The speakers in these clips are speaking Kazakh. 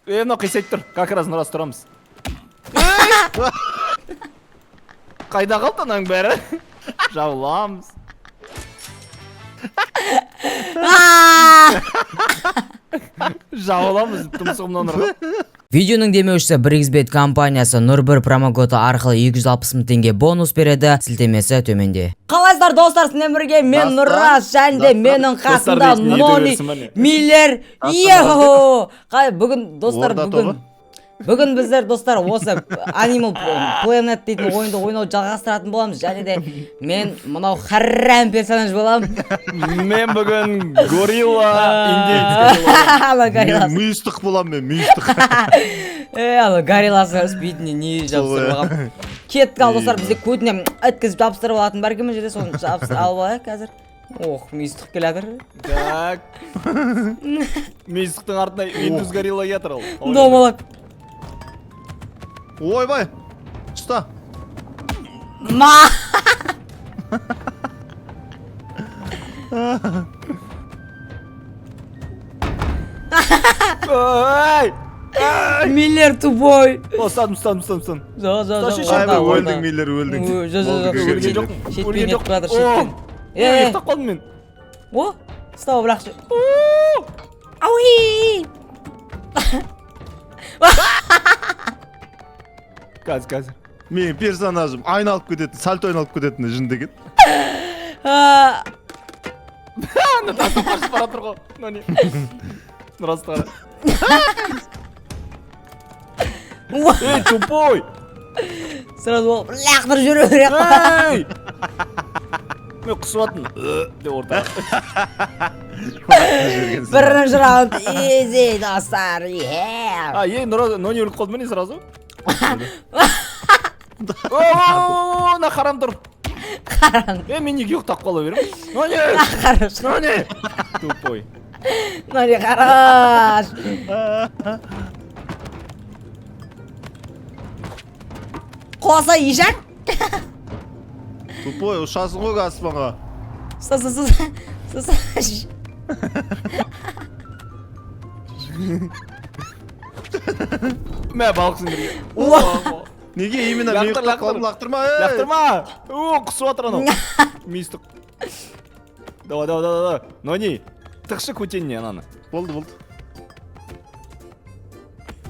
Мына қисайып тұр. Как раз рас тұрамыз. Қайда қалды ананың бәрі? Жабыламыз. Жабыламыз тұмсығымнан ұрға. Видеоның демеушісі Brixbet компаниясы Нұрбір промокоды арқылы 260 000 теңге бонус береді, сілтемесі төменде. Қалайсыздар достар, сіздермен бірге мен Нұрас және де менің қасымда Нони Миллер. Бүгін достар, бүгін біздер достар осы Animal Planet дейтін ойынды ойнау жалғастыратын боламыз, және де мен мұнау харрам персонаж болам. Мен бүгін горилла индейский. Мен мүйістік болам, мен мүйістік. Алы горилласы спидіне не жабыстырып алғам. Кетті қал достар, бізде көтіне өткізіп жабыстырып алатын бар кемен жерде, соны жабыстырып алып алайық қазір. Ох, мүйістік келатыр. Так. Мүйістіктің артына Windows горилла кетір ол. Домалак. Ойбай, ұста. Ма! Ай! Миллер тупой. Ұстадым. Өлдің, Миллер, өлдің. Шетпен етіп қадыр, шетпен. Ертақ қалдым мен. О, ұстау бірақ ше. Ауи! Қазір. Мен персонажым айналып кететін, сальто айналып кететін жын деген. Аны тастап қашып бара тұр ғой. Нони. Нұрас қара. Эй, тупой! Сразу болып, лақтыр жүру керек. Мен құсыватын. Деп орта. Бірінші раунд, easy, достар, Ей, Нони өліп қалды мені сразу? Ооо, на харам тұр. Қаран. Мен неге ұқтап қала берем? Нони! Қараш. Нони! Тупой. Нони, қараш. Қоса ешек. Тупой, ұшасың ғой аспанға. Мә балықсың бірге. Неге именно мен ұқтап қалдым, лақтырма, Лақтырма! Құсып атыр анау. Мистік. Давай. Нони, тықшы көтеніне ананы. Болды.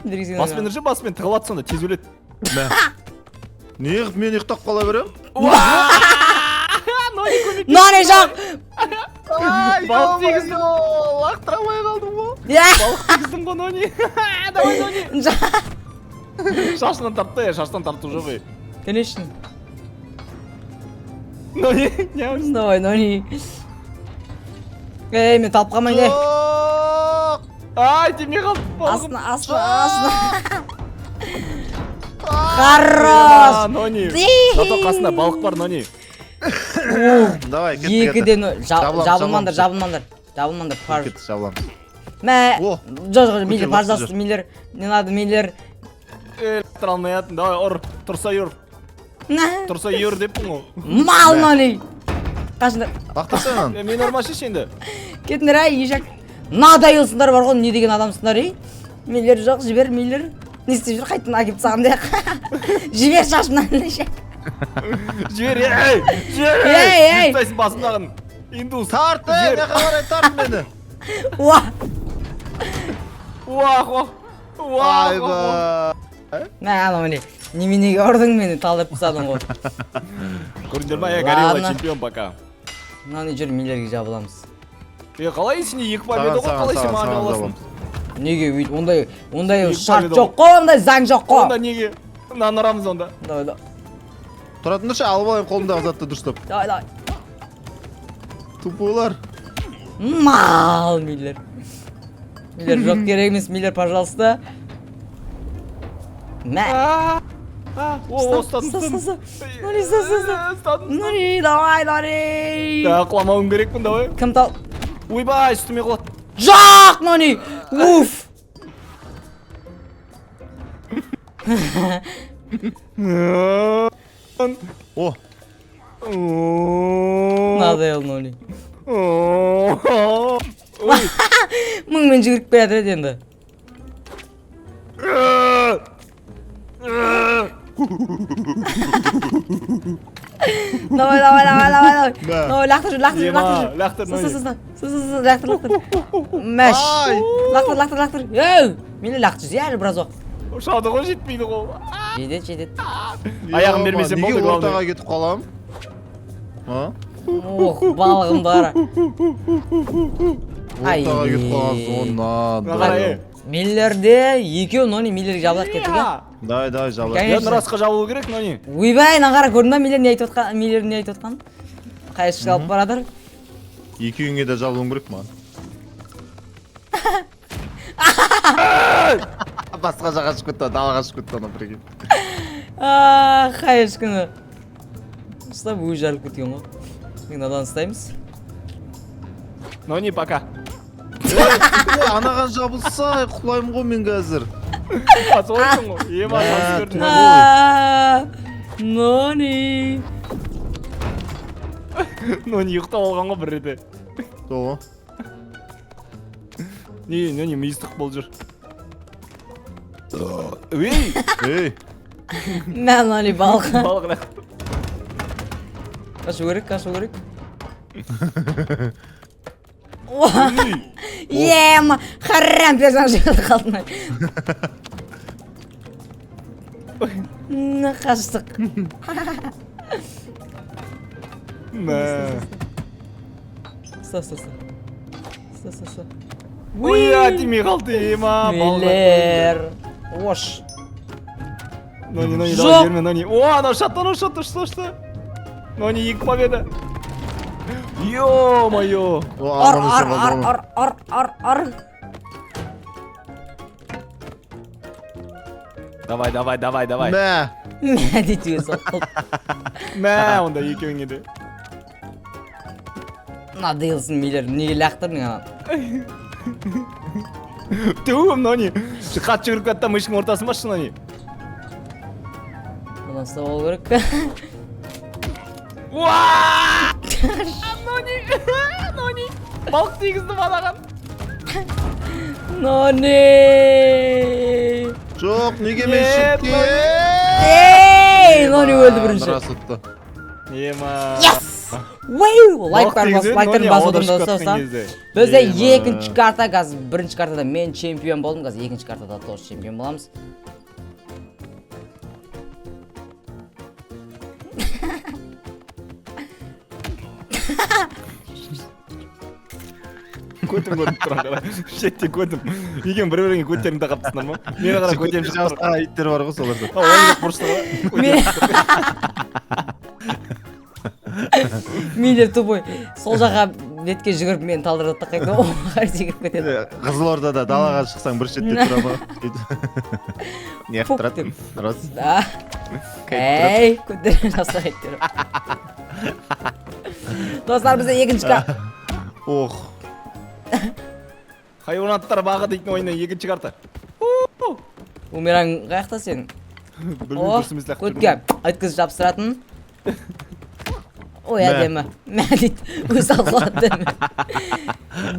Баспен үрже, баспен тығылат сонда, тез өлет. Неғып мен ұқтап қала берем? Нони көмек. Нони жоқ. Балық тегіздің. Лақтырамай қалдым ғой. Балық тегіздің ғой, Нони. Давай, Нони. Шашынан тартты, шаштан тарту жоқ ей. Конечно. Нони, не өрсің? Давай, Нони. Ей, мен талып қалмайын де. Ай, демей қалды балығым. Астына. Хорош. Нони. Зато қасында балық бар, Нони. Давай, кетті. Екіден жабылмаңдар. Кетті, жабыламыз. Мә, О, жоқ, Миллер, пожалуйста, Миллер. Не надо, Миллер. Тұра алмаятын, давай, ұр. Тұрса үйір деппін ғой. Мал, Нони. Қашындар. лақтырсай нан. Мен ұрмашы енді. Кетіңдер, әй, ешек. Надай ұлсындар бар ғой, не деген адамсыңдар, ей? Миллер жоқ, жібер, Миллер. Не істеп жүр, қайтын әкеп саған дейік. Жібер шашымнан, ешек. Жібер, ей! Ей! Жұттайсың басымдағын. Индус. Тарт, не қарай тарт мені. Айба. Мә, Нони, неменеге ұрдың мені, талдырып тастадың ғой. Көріңдер ма, горилла чемпион пока. Нони, жүр, Миллерге жабыламыз. Қалай сіне екі победа ғой, қалай сен маған жабыласың? Неге өйтіп, ондай шарт жоқ қой, ондай заң жоқ қой. Онда неге? Нан ұрамыз онда. Давай. Тұратындаршы, алып алайын қолымдағы затты дұрыстап. Давай. Тупойлар. Мал, Миллер. Миллер, жоқ керек емес, Миллер, пожалуйста. Мә. Ұстадым. Нони, давай, Нони. Құламауым керекпін, давай. Кім тал? Ойбай, үстіме құлады. Жоқ, Нони! Уф! О, Надо ел, Нони. Мұңмен жүгіріп келатыр еді енді. Давай, давай, давай, давай, давай. Да. Давай, лақтыр жүр, лақтыр жүр, Ема, лақтыр жүр. лақтыр, Нони. Лақтыр, лақтыр. Мәш. Ай. Лақтыр. Ей, мені лақтыр жүр, әлі біраз уақыт. Ошады ғой жетпейді ғой. Жетеді. Аяғын бермесем болды, Неге главное. ортаға кетіп қалам? А? Ох, балығым бары. Ай. Ортаға кетіп қаласың, оннан. Қарай. Миллерде екеу Нони миллерге жабылып кетті ге. Давай, жабылып. Конечно. Нұрасқа жабылу керек, Нони. Ойбай, нағара көрдің ба миллер не айтып отқан? Миллер не айтып отқан? Қайсы алып барадыр? Екеуіңе де жабылуым керек ма? Басқа жаққа шығып кетті, далаға шығып кетті ана прикинь. Қайсы күні. Ұстап өз жарылып кеткен ғой. Мен надан ұстаймыз. Нони, пока. Анаған жабылса, құлаймын ғой мен қазір. Атып ойсың ғой. Ема, шансы көрдің. Нони. Нони ұйықтап алған ғой бір рете. Тоғы. Нони миыстық бол жүр. Ей! Ей, Мен Нони балық. Балық лақ. Қашу керек. Ей! Ема, харам персонаж жығылды қалдым. Қаштық. Мә. Ста. Уя, тимей қалды, ема. Миллер. Ош. Нони, Жоқ. давай жерме, Нони. О, анау шатты, что? Нони, 2 победа. Ё-моё. Ар. Давай. Мә. Мә дейді өзі. Мә, онда екеуіңе де. Надыйлсын Миллер, неге лақтырдың анан? Тәуім, Нони. Қат жүгіріп кетті, мышың ортасын башы, Нони. Одан ұстап болу керек. Уаа! Нони. Балық тегізді балаған. Нони! Жоқ, неге мен Нет, шықке? Ей! Нони өлді бірінші. Рас ұтты. Ема. Лайктар бас отырмда ұстаса. Бізде екінші карта, қазір бірінші картада мен чемпион болдым, қазір екінші картада тоже чемпион боламыз. Көтім көріп тұрған қара. Шетте көтім. Еген бір-біріңе көттеріңді қаптысынар ма? Мені қара көтем шығып тұр. Жастағы иттер бар ғой соларда. Ойындық бұрышты Миллер тупой сол жаққа бетке жүгіріп мені талдырады да қайта оңға секіріп кетеді. Қызылордада далаға шықсаң бір шетте тұра ма? Неғып Пук тұрады? деп. Рас. Да. Ей, көтеріп жаста қайттырып. Достар, бізде екінші карта. Ох. Хайуанаттар бағы дейтін ойына екінші карта. Умираң қаяқта сен? Білмей көрсіміз лақ көтке айткызып жабыстыратын. Ой, әдемі. Мә дейді, өз алғады.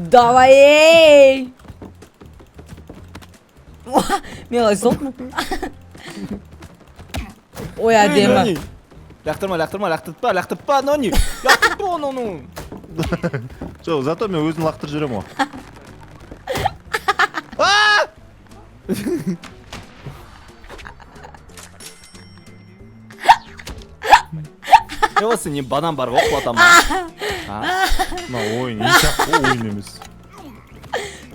Давай, ей! Мен қалай соқмын? Ой, әдемі. Лақтыртпа, Нони. Лақтыртпа оны. Жоқ, зато мен өзін лақтыр жүрем ғой. Не осы не банан бар ғой құлатам ба? Мына ойын, ешақ қой ойын емес.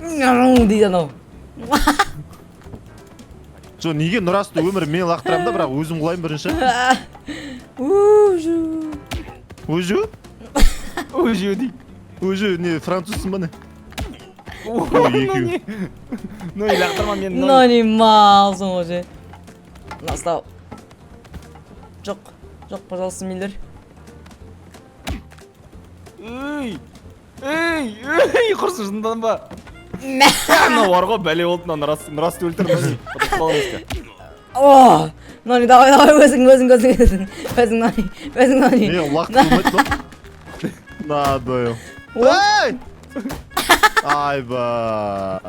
Дейді анау. Жоқ, неге Нұрасты өмір мен лақтырам да, бірақ өзім құлайын бірінші. Ужу? Ужу дейді. Ужу, не, французсың ба не? Нони. Нони, лақтырма мен. Нони малсың уже. Настау. Жоқ, пожалуйста, Миллер. Ей, құрсын жындан ба? Мына бар ғой, бәле болды, Нұрасты өлтір, Нони. О, Нони, давай, өзің, Нони. Не, лақтырмайды ма? Надоел. Ай! Айбай.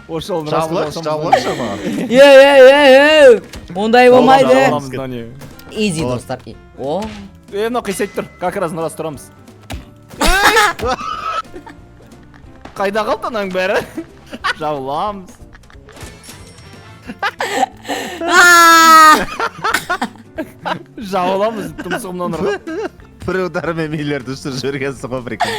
Ошол Жабылайшы маған. Ей, ондай болмайды. Нони. Изи, достар. О, Мына қисайып тұр. Как раз нұрас тұрамыз. Қайда қалды ананың бәрі? Жабыламыз. Жабыламыз тұмсығымнан ұрған. Bir udarымен миллиард düşürіп жібергенсің ғой прикол.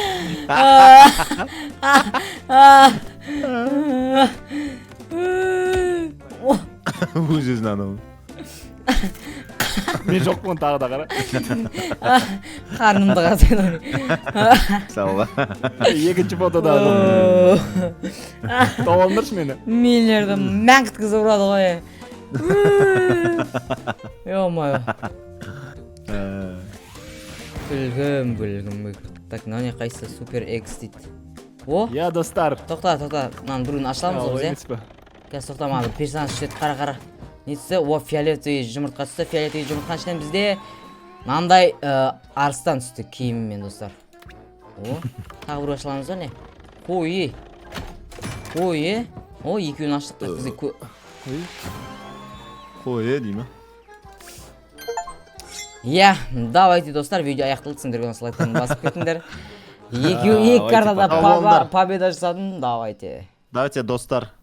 Өзін анау. Мен жоқпын тағы да қара. Қарнымды қазайын оны. Сауға. Екінші фотода тауалындыршы мені. Миллиарды мәңгіткізіп ұрады ғой. Ё-моё. Бүлгім. Так, мынау қайсы супер экс дейді. О, Я достар. тоқта. Мынаның біреуін ашыламыз ғой біз, е? Қазір тоқтама, бір персонаж түседі, қара. Несі, о, фиолетовый жұмыртқа түсті. Фиолетовый жұмыртқа ішінен бізде мынандай арыстан түсті киімімен, достар. О, тағы бір ашыламыз ғой, не? Ой, о, екеуін аштық та бізде Қой, деймі. Я, давайте, достар, видео аяқтылды, сендерге осы лайктарын басып кетіңдер. Екі картада победа жасадым, давайте. Давайте, достар.